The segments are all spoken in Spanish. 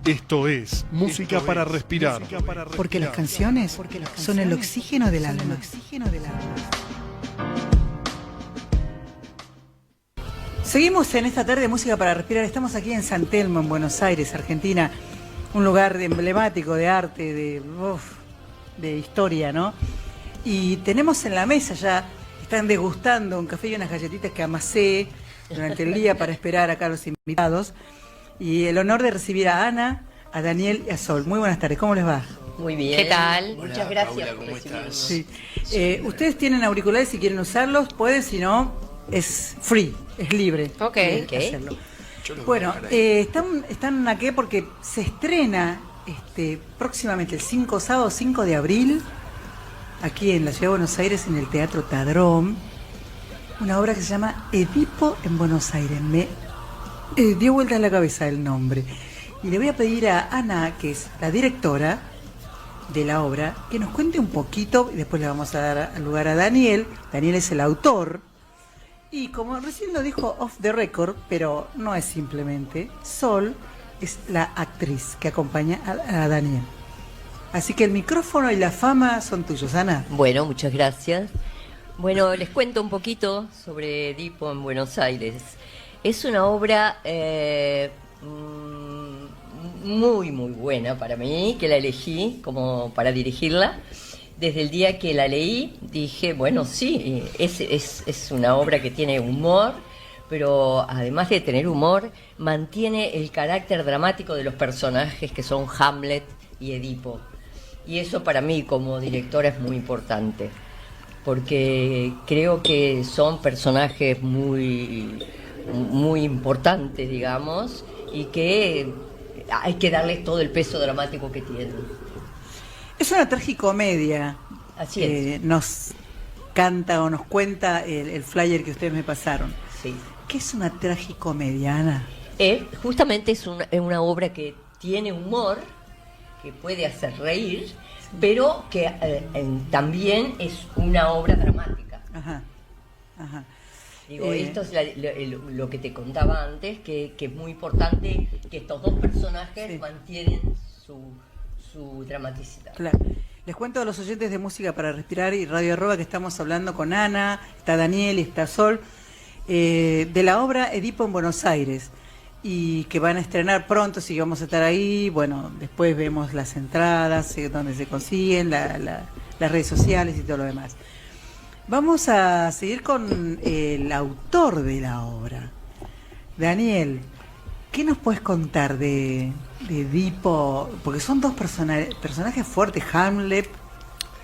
Esto es Música para Respirar. Porque las canciones son el oxígeno del alma. Seguimos en esta tarde de Música para Respirar. Estamos aquí en San Telmo, en Buenos Aires, Argentina. Un lugar emblemático de arte, de historia, ¿no? Y tenemos en la mesa ya, están degustando un café y unas galletitas que amasé durante el día para esperar acá a los invitados. Y el honor de recibir a Ana, a Daniel y a Sol. Muy buenas tardes, ¿cómo les va? Muy bien. ¿Qué tal? Hola, muchas gracias Paula, por ¿cómo recibirnos. estás? Sí. Ustedes tienen auriculares, si quieren usarlos, pueden, si no, es free, es libre. Ok. Hacerlo. Yo los Bueno, voy a dejar ahí. están aquí porque se estrena próximamente el sábado 5 de abril, aquí en la ciudad de Buenos Aires, en el Teatro Tadrón, una obra que se llama Edipo en Buenos Aires. Me dio vuelta en la cabeza el nombre. Y le voy a pedir a Ana, que es la directora de la obra, que nos cuente un poquito, y después le vamos a dar lugar a Daniel. Daniel es el autor. Y como recién lo dijo off the record, pero no es simplemente, Sol es la actriz que acompaña a Daniel. Así que el micrófono y la fama son tuyos, Ana. Bueno, muchas gracias. Bueno, les cuento un poquito sobre Edipo en Buenos Aires. Es una obra muy buena para mí, que la elegí como para dirigirla. Desde el día que la leí, dije, bueno, sí, es una obra que tiene humor, pero además de tener humor, mantiene el carácter dramático de los personajes que son Hamlet y Edipo. Y eso para mí como directora es muy importante, porque creo que son personajes muy importantes, digamos, y que hay que darles todo el peso dramático que tienen. Es una tragicomedia. Así es. Nos canta o nos cuenta el flyer que ustedes me pasaron. Sí. ¿Qué es una tragicomedia, Ana? Justamente es una obra que tiene humor, que puede hacer reír, pero que también es una obra dramática. Ajá. Digo, esto es lo que te contaba antes, que es muy importante que estos dos personajes mantienen su dramaticidad. Claro. Les cuento a los oyentes de Música para Respirar y Radio Arroba que estamos hablando con Ana, está Daniel y está Sol, de la obra Edipo en Buenos Aires, y que van a estrenar pronto, si vamos a estar ahí. Bueno, después vemos las entradas, dónde se consiguen, las redes sociales y todo lo demás. Vamos a seguir con el autor de la obra. Daniel, ¿qué nos puedes contar de Edipo? Porque son dos personajes fuertes, Hamlet,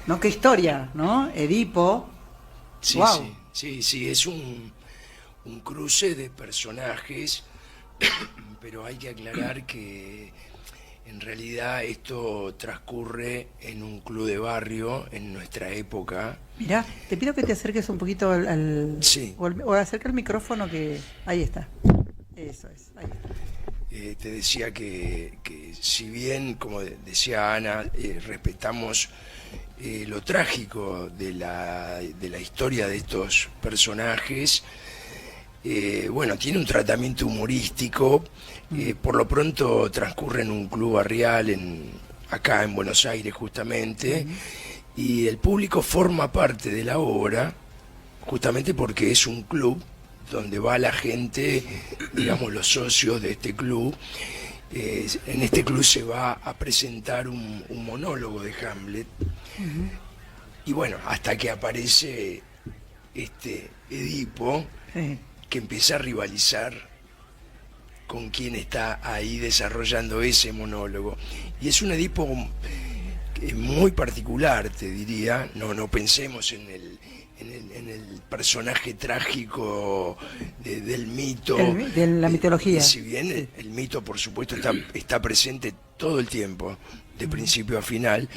¿no? Qué historia, ¿no? Edipo. Sí, Wow. sí, es un cruce de personajes, pero hay que aclarar que en realidad esto transcurre en un club de barrio en nuestra época. Mirá, te pido que te acerques un poquito al Sí. o acerca el micrófono, que ahí está. Eso es, ahí está. Te decía que si bien, como decía Ana, respetamos lo trágico de la historia de estos personajes, bueno, tiene un tratamiento humorístico. Por lo pronto transcurre en un club barrial acá en Buenos Aires justamente, y el público forma parte de la obra justamente porque es un club donde va la gente, digamos los socios de este club. En este club se va a presentar un monólogo de Hamlet, y bueno, hasta que aparece Edipo, que empieza a rivalizar con quien está ahí desarrollando ese monólogo. Y es un Edipo muy particular, te diría. No pensemos en el personaje trágico del mito, De la mitología. Si bien el mito, por supuesto, está presente todo el tiempo, de principio a final,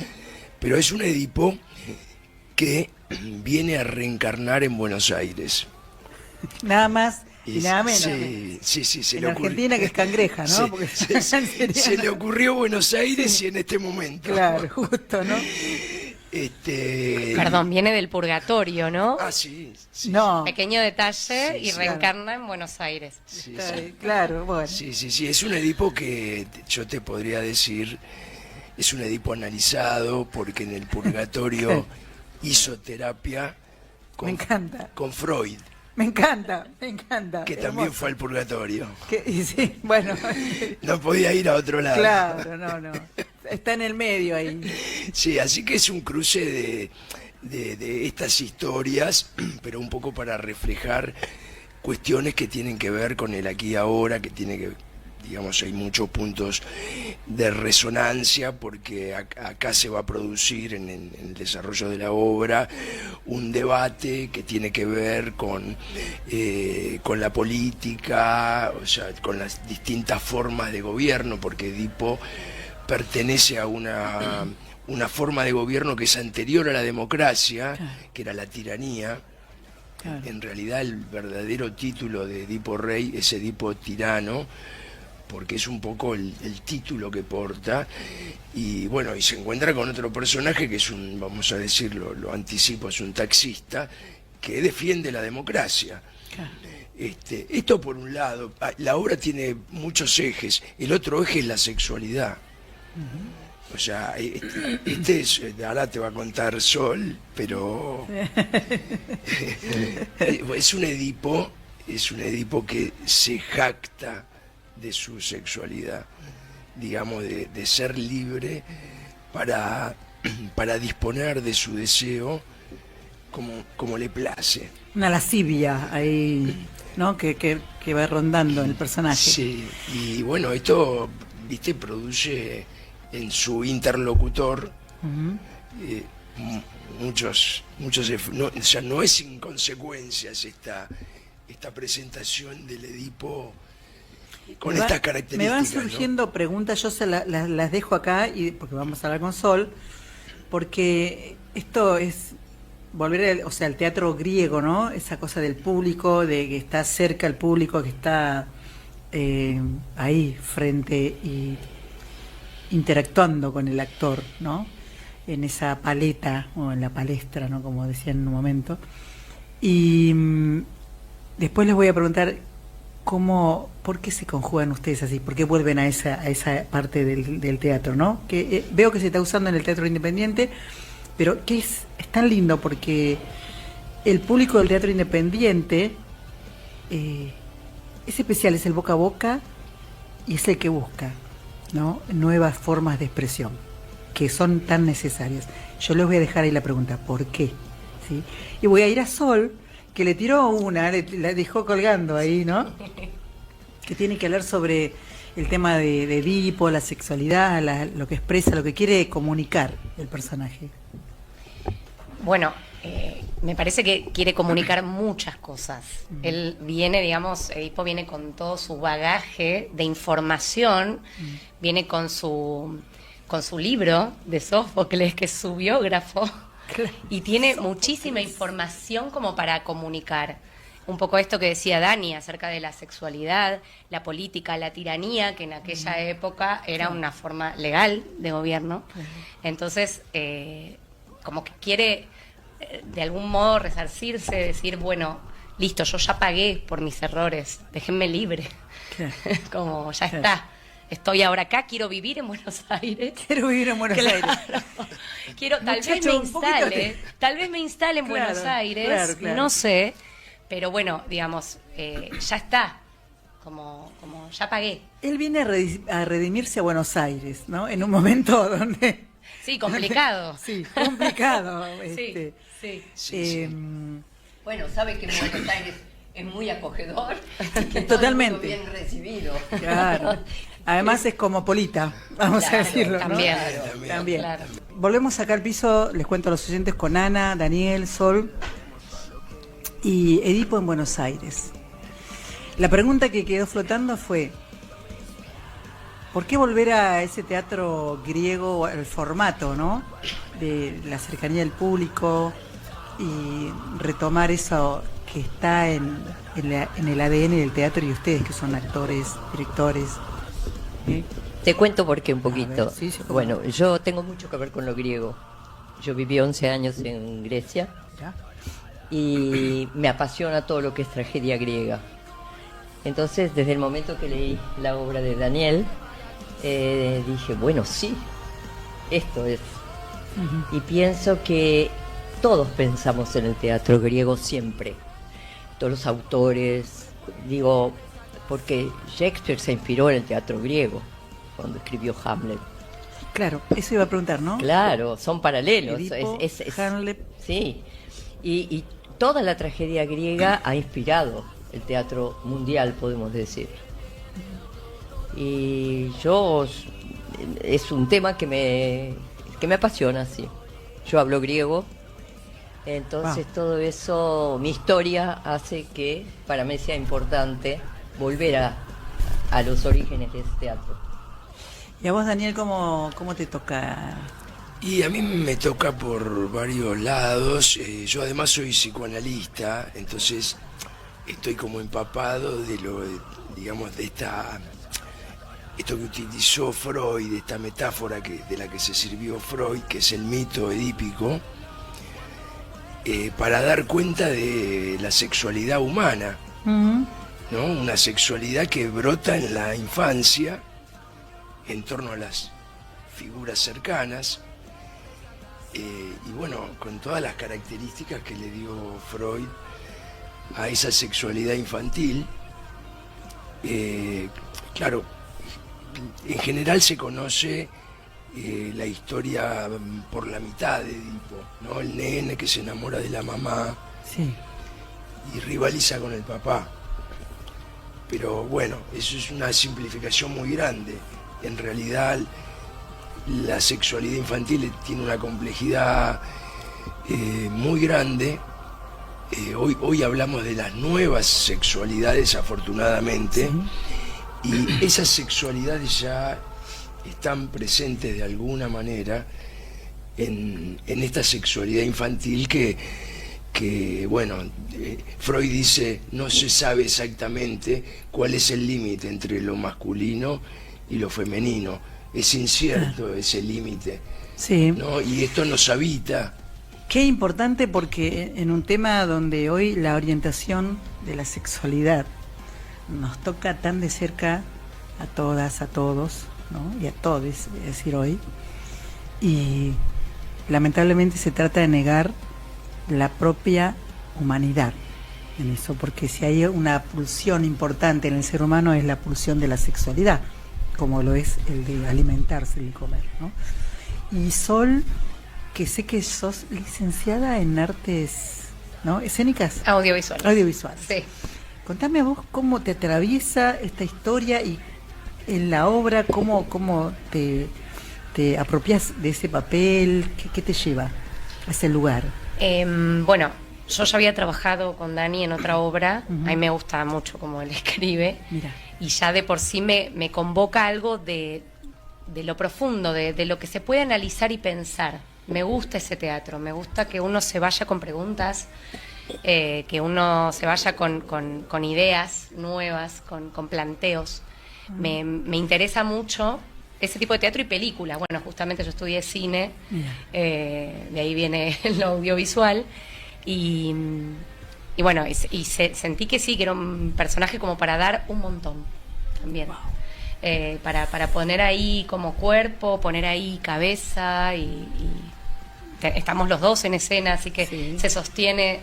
pero es un Edipo que viene a reencarnar en Buenos Aires. Nada más y nada menos. Sí, se en le Argentina, que es cangreja, ¿no? Sí, Porque se le ocurrió Buenos Aires y en este momento. Claro, justo, ¿no? Perdón, viene del purgatorio, ¿no? Ah, sí. No. Pequeño detalle Sí, y sí. reencarna en Buenos Aires. Sí, Está sí. bien, claro, bueno. Sí, es un Edipo que yo te podría decir, es un Edipo analizado porque en el purgatorio hizo terapia Me encanta. con Freud, Me encanta, me encanta. que también fue al purgatorio. Y sí, bueno, No podía ir a otro lado. claro, no. Está en el medio ahí. Sí, así que es un cruce de estas historias, pero un poco para reflejar cuestiones que tienen que ver con el aquí y ahora, que tiene que, digamos, hay muchos puntos de resonancia, porque acá se va a producir en el desarrollo de la obra un debate que tiene que ver con la política, o sea, con las distintas formas de gobierno, porque Edipo pertenece a una forma de gobierno que es anterior a la democracia, que era la tiranía. Claro. En realidad el verdadero título de Edipo Rey es Edipo Tirano, porque es un poco el título que porta, y bueno, y se encuentra con otro personaje que es vamos a decirlo, lo anticipo, es un taxista que defiende la democracia. Claro. Esto por un lado, la obra tiene muchos ejes, el otro eje es la sexualidad. O sea, ahora te va a contar Sol, pero es un Edipo que se jacta de su sexualidad, digamos, de ser libre para disponer de su deseo como le place. Una lascivia ahí, ¿no? Que va rondando en el personaje. Sí, y bueno, esto, viste, produce en su interlocutor muchos no, o sea, no es sin consecuencias esta presentación del Edipo con estas características. Me van ¿no? surgiendo preguntas, yo las dejo acá, porque vamos a hablar con Sol, porque esto es volver al teatro griego, ¿no? Esa cosa del público, de que está cerca el público, que está ahí frente y interactuando con el actor, ¿no? En esa paleta o en la palestra, ¿no? Como decían en un momento. Y después les voy a preguntar por qué se conjugan ustedes así, por qué vuelven a esa parte del teatro, ¿no? Que veo que se está usando en el teatro independiente, pero que es tan lindo porque el público del teatro independiente es especial, es el boca a boca y es el que busca, ¿no? Nuevas formas de expresión que son tan necesarias. Yo les voy a dejar ahí la pregunta, ¿por qué? ¿Sí? Y voy a ir a Sol, que le tiró la dejó colgando ahí, ¿no? Que tiene que hablar sobre el tema de Edipo, la sexualidad, lo que expresa, lo que quiere comunicar el personaje. Bueno, me parece que quiere comunicar muchas cosas. Él viene, digamos, Edipo viene con todo su bagaje de información, viene con su libro de Sófocles, que es su biógrafo, y tiene muchísima información como para comunicar. Un poco esto que decía Dani acerca de la sexualidad, la política, la tiranía, que en aquella época era una forma legal de gobierno. Entonces, como que quiere de algún modo resarcirse, decir, bueno, listo, yo ya pagué por mis errores, déjenme libre. Claro. Como ya está. Estoy ahora acá, quiero vivir en Buenos Aires. Quiero vivir en Buenos Claro. Aires. Quiero, tal Muchacho, un poquito tal vez me instale en Claro, Buenos Aires, claro. no sé, pero bueno, digamos, ya está, como ya pagué. Él viene a redimirse a Buenos Aires, ¿no? En un momento donde... Sí, complicado. Sí, complicado. Sí, sí. eh, Bueno, sabe que Buenos Aires es muy acogedor, que Totalmente. todo el mundo bien recibido. Claro. Además es cosmopolita, vamos a Claro, decirlo, ¿no? también. También. Claro. Volvemos acá al piso, les cuento a los oyentes, con Ana, Daniel, Sol y Edipo en Buenos Aires. La pregunta que quedó flotando fue, ¿por qué volver a ese teatro griego, al formato, ¿no? De la cercanía del público y retomar eso que está en el ADN del teatro y ustedes que son actores, directores? Te cuento por qué un poquito. A ver, sí, cómo Bueno, yo tengo mucho que ver con lo griego. Yo viví 11 años en Grecia y me apasiona todo lo que es tragedia griega. Entonces, desde el momento que leí la obra de Daniel, dije, bueno, sí, esto es. Y pienso que todos pensamos en el teatro griego siempre, todos los autores, digo, porque Shakespeare se inspiró en el teatro griego cuando escribió Hamlet. Claro, eso iba a preguntar, ¿no? Claro, son paralelos. Edipo, Hamlet. Sí, y toda la tragedia griega ha inspirado el teatro mundial, podemos decir. Y yo, es un tema que me apasiona, sí. Yo hablo griego, entonces todo eso, mi historia hace que para mí sea importante volver a los orígenes de ese teatro. ¿Y a vos, Daniel, cómo te toca? Y a mí me toca por varios lados. Yo además soy psicoanalista, entonces estoy como empapado de digamos, de esto que utilizó Freud, de esta metáfora de la que se sirvió Freud, que es el mito edípico, para dar cuenta de la sexualidad humana, ¿no? Una sexualidad que brota en la infancia, en torno a las figuras cercanas, y bueno, con todas las características que le dio Freud a esa sexualidad infantil. Claro, en general se conoce la historia por la mitad de Edipo, ¿no? El nene que se enamora de la mamá, Sí. y rivaliza con el papá. Pero bueno, eso es una simplificación muy grande. En realidad, la sexualidad infantil tiene una complejidad muy grande. Hoy hablamos de las nuevas sexualidades, afortunadamente, y esas sexualidades ya están presentes de alguna manera en esta sexualidad infantil que bueno, Freud dice, no se sabe exactamente cuál es el límite entre lo masculino y lo femenino. Es incierto ese límite, Sí. ¿no? Y esto nos habita. Qué importante, porque en un tema donde hoy la orientación de la sexualidad nos toca tan de cerca a todas, a todos, ¿no? Y a todos, es decir, hoy. Y lamentablemente se trata de negar la propia humanidad en eso, porque si hay una pulsión importante en el ser humano es la pulsión de la sexualidad, como lo es el de alimentarse y comer, ¿no? Y Sol, que sé que sos licenciada en artes, ¿no? ¿Escénicas? Audiovisual. Audiovisuales. Sí. Contame vos cómo te atraviesa esta historia y en la obra, cómo te apropias de ese papel, qué te lleva a ese lugar. Bueno, yo ya había trabajado con Dani en otra obra. A mí me gusta mucho cómo él escribe. Mira. Y ya de por sí me convoca algo de lo profundo, de lo que se puede analizar y pensar. Me gusta ese teatro, me gusta que uno se vaya con preguntas, que uno se vaya con ideas nuevas, con planteos. Me interesa mucho ese tipo de teatro y película. Bueno, justamente yo estudié cine, de ahí viene lo audiovisual, y bueno, sentí que sí, que era un personaje como para dar un montón también. Wow. Para poner ahí como cuerpo, poner ahí cabeza, y estamos los dos en escena, así que Sí. se sostiene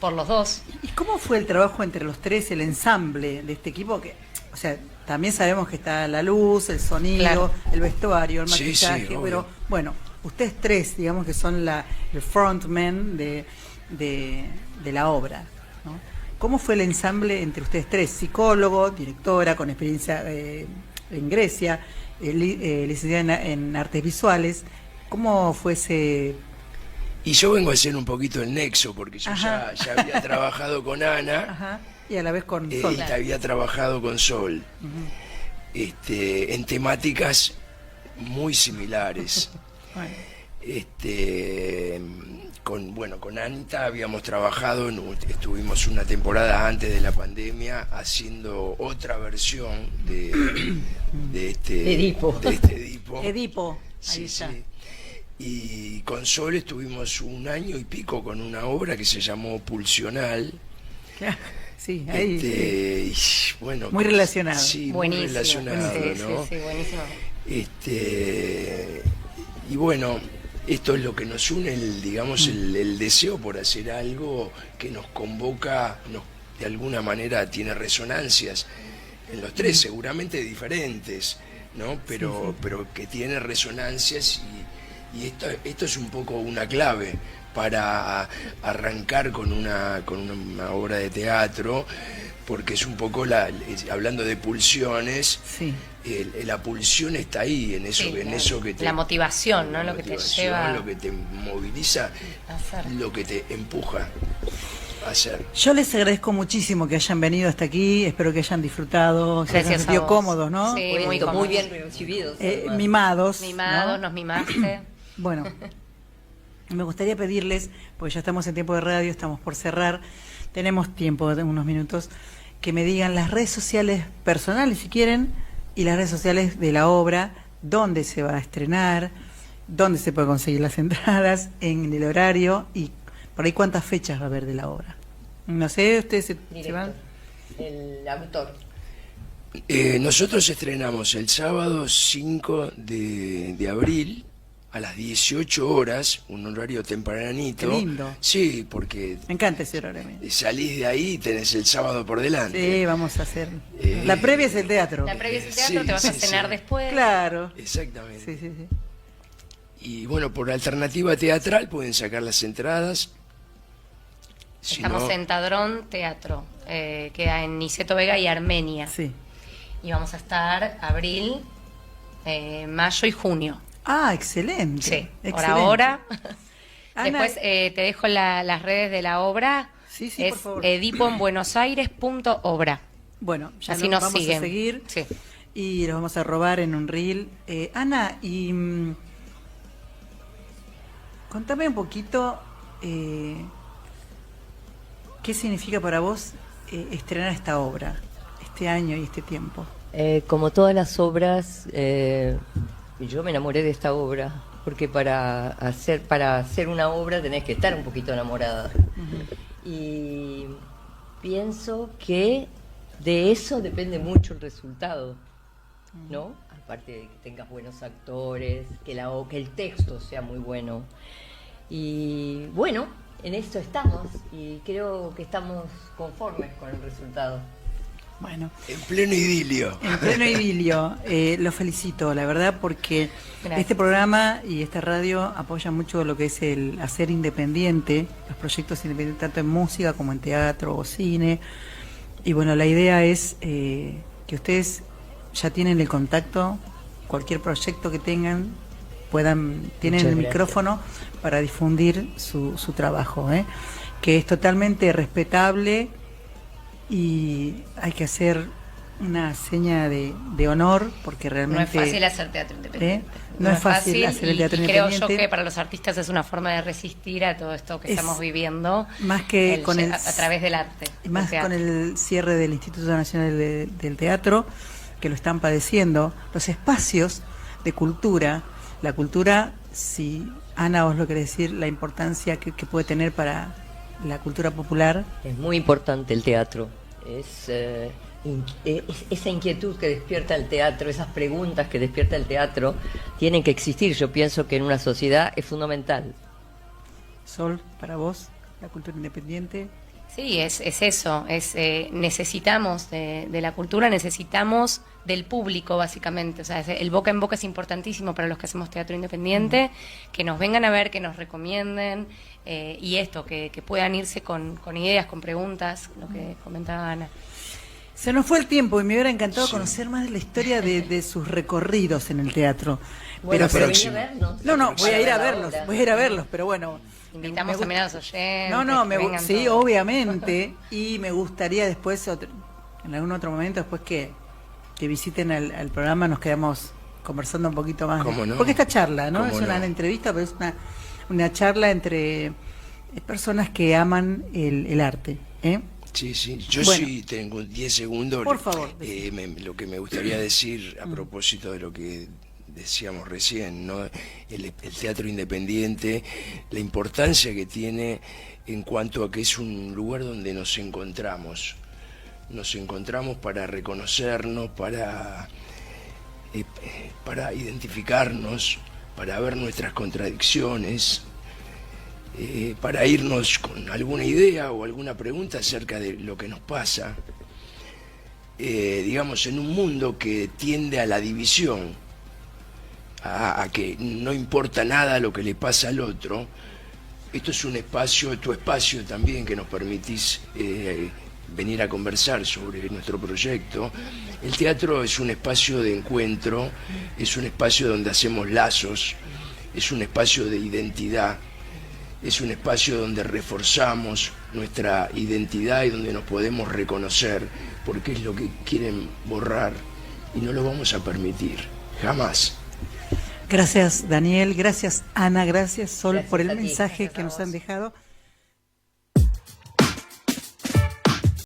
por los dos. ¿Y cómo fue el trabajo entre los tres, el ensamble de este equipo? Que, o sea, también sabemos que está la luz, el sonido, Claro. el vestuario, el Sí, maquillaje, sí, obvio. pero bueno, ustedes tres, digamos que son el frontman de la obra, ¿no? ¿Cómo fue el ensamble entre ustedes tres? Psicólogo, directora con experiencia en Grecia, licenciada en artes visuales. ¿Cómo fue ese...? Y yo vengo a hacer un poquito el nexo, porque yo Ajá. ya había trabajado con Ana, Ajá, y a la vez con Sol. y había trabajado con Sol, en temáticas muy similares. Bueno, Con Anita habíamos trabajado, estuvimos una temporada antes de la pandemia haciendo otra versión de este Edipo. Edipo. Edipo, ahí Sí, está. sí. Y con Sol estuvimos 1 año y pico con una obra que se llamó Pulsional. Sí, ahí. Y, bueno, muy relacionado. Sí, Buenísimo. muy relacionado, Sí, ¿no? sí, buenísimo. Y bueno, esto es lo que nos une, digamos, el deseo por hacer algo que nos convoca, de alguna manera tiene resonancias en los tres, seguramente diferentes, ¿no? Pero que tiene resonancias y esto es un poco una clave para arrancar con una obra de teatro, porque es un poco, hablando de pulsiones, Sí. la pulsión está ahí, en eso, Sí, en eso que te... la motivación, ¿no? la Lo que te motivación, lleva lo que te moviliza, a hacer. lo que te empuja a hacer. Yo les agradezco muchísimo que hayan venido hasta aquí, espero que hayan disfrutado, se hayan Gracias a sentido vos. cómodos, ¿no? Sí, Bueno, muy muy cómodos. bien recibidos. además. Mimados. Mimados, ¿no? nos mimaste. Bueno, me gustaría pedirles, porque ya estamos en tiempo de radio, estamos por cerrar, tenemos tiempo de unos minutos, que me digan las redes sociales personales, si quieren, y las redes sociales de la obra, dónde se va a estrenar, dónde se puede conseguir las entradas, en el horario, y por ahí cuántas fechas va a haber de la obra. No sé, ustedes se Director, van. el autor. Nosotros estrenamos el sábado 5 de abril a las 18 horas, un horario tempranito. Qué lindo. Sí, porque Me encanta ese horario. salís de ahí y tenés el sábado por delante. Sí, vamos a hacer. La previa es el teatro. La previa es el teatro, Sí, te vas a sí, cenar sí. después. Claro. Exactamente. Sí, sí, sí. Y bueno, por alternativa teatral pueden sacar las entradas. Si Estamos no, en Tadrón Teatro, queda en Niceto Vega y Armenia. Sí. Y vamos a estar abril, mayo y junio. Ah, excelente. Sí, por excelente. ahora. Ana, Después te dejo las redes de la obra. Sí, sí, es por favor. edipoenbuenosaires.obra. Bueno, ya Así nos nos vamos siguen. a seguir Sí. y los vamos a robar en un reel. Ana, y contame un poquito qué significa para vos estrenar esta obra, este año y este tiempo. Como todas las obras, yo me enamoré de esta obra, porque para hacer una obra tenés que estar un poquito enamorada. Y pienso que de eso depende mucho el resultado, ¿no? Aparte de que tengas buenos actores, que el texto sea muy bueno. Y bueno, en esto estamos y creo que estamos conformes con el resultado. Bueno, en pleno idilio. en pleno idilio, lo felicito, la verdad, porque Gracias. este programa y esta radio apoyan mucho lo que es el hacer independiente, los proyectos independientes, tanto en música como en teatro o cine. Y bueno, la idea es que ustedes ya tienen el contacto, cualquier proyecto que tengan, tienen Muchas el gracias. micrófono para difundir su trabajo, que es totalmente respetable. Y hay que hacer una seña de honor, porque No realmente... es fácil hacer teatro independiente. No es fácil hacer el teatro y independiente. creo yo que para los artistas es una forma de resistir a todo esto que Es estamos viviendo. más que con el- a través del arte. Y más del con teatro. el cierre del Instituto Nacional del Teatro, que lo están padeciendo, los espacios de cultura, la cultura, si Ana vos lo querés decir, la importancia que puede tener para la cultura popular. Es muy importante el teatro. Esa inquietud que despierta el teatro, esas preguntas que despierta el teatro, tienen que existir. Yo pienso que en una sociedad es fundamental. Sol, para vos, la cultura independiente. Sí, es eso, necesitamos de la cultura, necesitamos del público básicamente, o sea, el boca en boca es importantísimo para los que hacemos teatro independiente, que nos vengan a ver, que nos recomienden, y esto, que puedan irse con ideas, con preguntas, lo que comentaba Ana. Se nos fue el tiempo y me hubiera encantado Sí. conocer más de la historia de sus recorridos en el teatro. Bueno, pero venía a vernos. no, voy a ir a Para verlos, la obra. voy a ir a verlos, pero bueno. Invitamos me también a los oyentes. que vengan sí, todos. obviamente, y me gustaría después, en algún otro momento, después que visiten al programa, nos quedamos conversando un poquito más. ¿Cómo no? Porque esta charla, ¿no? ¿Cómo Es una no? entrevista, pero es una charla entre personas que aman el arte, ¿eh? Sí, sí. Yo Bueno. sí tengo 10 segundos. Por favor. Lo que me gustaría decir a propósito de lo que decíamos recién, ¿no? El teatro independiente, la importancia que tiene en cuanto a que es un lugar donde nos encontramos para reconocernos, para identificarnos, para ver nuestras contradicciones, para irnos con alguna idea o alguna pregunta acerca de lo que nos pasa. Digamos, en un mundo que tiende a la división, a que no importa nada lo que le pasa al otro, esto es un espacio, tu espacio también, que nos permitís venir a conversar sobre nuestro proyecto. El teatro es un espacio de encuentro, es un espacio donde hacemos lazos, es un espacio de identidad, es un espacio donde reforzamos nuestra identidad y donde nos podemos reconocer, porque es lo que quieren borrar y no lo vamos a permitir, jamás. Gracias, Daniel, gracias, Ana, gracias, Sol, Gracias por el a ti, mensaje gracias que a nos vos. han dejado.